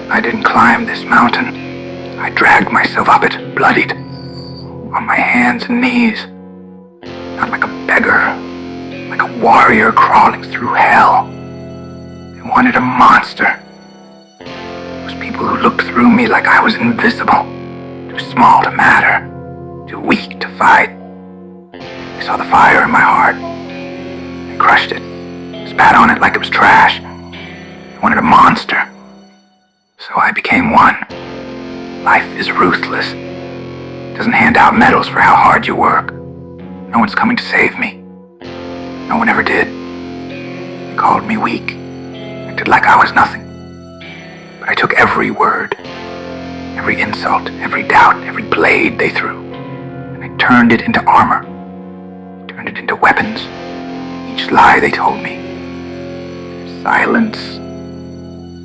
I didn't climb this mountain. I dragged myself up it, bloodied, on my hands and knees. Not like a beggar, like a warrior crawling through hell. They wanted a monster. Those people who looked through me like I was invisible, too small to matter, too weak to fight. They saw the fire in my heart. They crushed it, spat on it like it was trash. They wanted a monster. So I became one. Life is ruthless. It doesn't hand out medals for how hard you work. No one's coming to save me. No one ever did. They called me weak, acted like I was nothing. But I took every word, every insult, every doubt, every blade they threw, and I turned it into armor, turned it into weapons. Each lie they told me, their silence,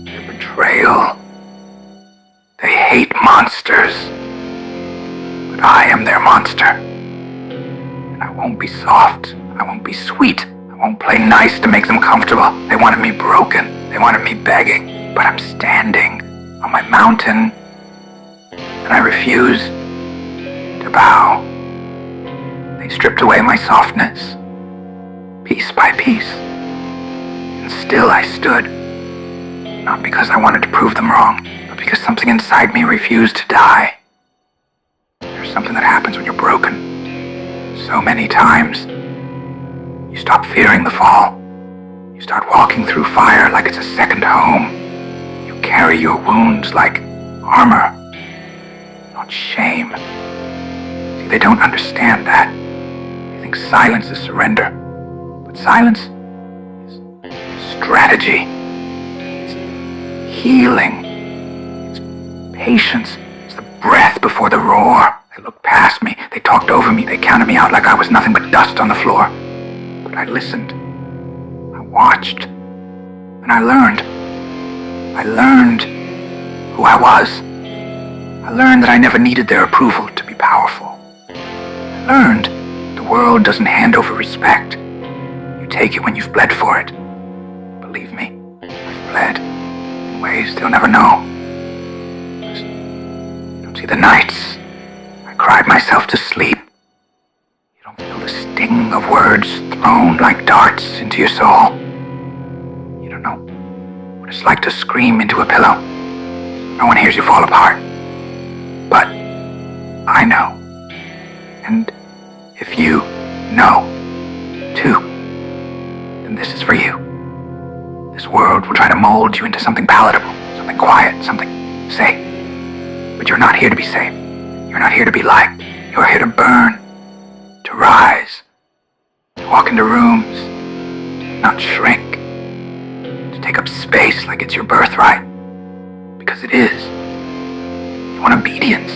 their betrayal. They hate monsters, but I am their monster. And I won't be soft, I won't be sweet, I won't play nice to make them comfortable. They wanted me broken, they wanted me begging, but I'm standing on my mountain, and I refuse to bow. They stripped away my softness, piece by piece, and still I stood, not because I wanted to prove them wrong, but because something inside me refused to die. There's something that happens when you're broken. So many times, you stop fearing the fall. You start walking through fire like it's a second home. You carry your wounds like armor, not shame. See, they don't understand that. They think silence is surrender. But silence is strategy. It's healing. It's patience. It's the breath before the roar. They looked past me. They talked over me. They counted me out like I was nothing but dust on the floor. But I listened. I watched. And I learned. I learned who I was. I learned that I never needed their approval to be powerful. I learned the world doesn't hand over respect. You take it when you've bled for it. Believe me, I've bled in ways they'll never know. You don't see the nights I cried myself to sleep. You don't feel the sting of words thrown like darts into your soul. You don't know what it's like to scream into a pillow. No one hears you fall apart. But I know. And if you know, too, then this is for you. This world will try to mold you into something palatable, something quiet, something safe. But you're not here to be safe. You're not here to be liked. You're here to burn, to rise, to walk into rooms, not shrink, to take up space like it's your birthright. Because it is. You want obedience.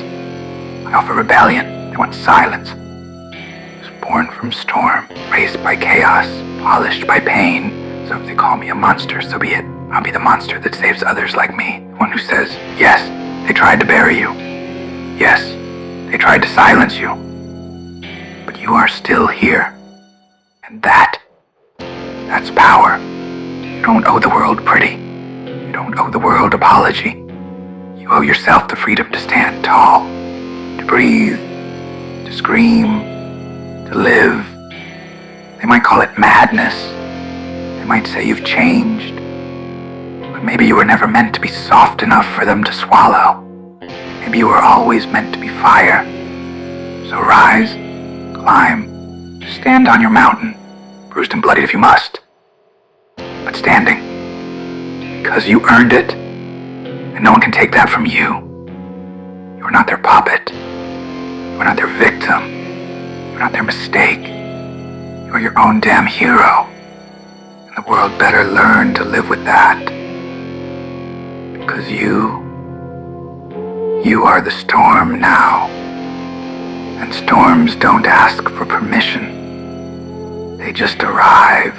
I offer rebellion. They want silence. I was born from storm, raised by chaos, polished by pain. So if they call me a monster, so be it. I'll be the monster that saves others like me. The one who says, yes, they tried to bury you. Yes, they tried to silence you. But you are still here. And that's power. You don't owe the world pretty. You don't owe the world apology. You owe yourself the freedom to stand tall, to breathe, to scream, to live. They might call it madness. They might say you've changed. But maybe you were never meant to be soft enough for them to swallow. Maybe you were always meant to be fire. So rise, climb, stand on your mountain, bruised and bloodied if you must. But standing, because you earned it, and no one can take that from you. You're not their puppet. You're not their victim. You're not their mistake. You're your own damn hero. And the world better learn to live with that. Because you are the storm now. And storms don't ask for permission. They just arrive.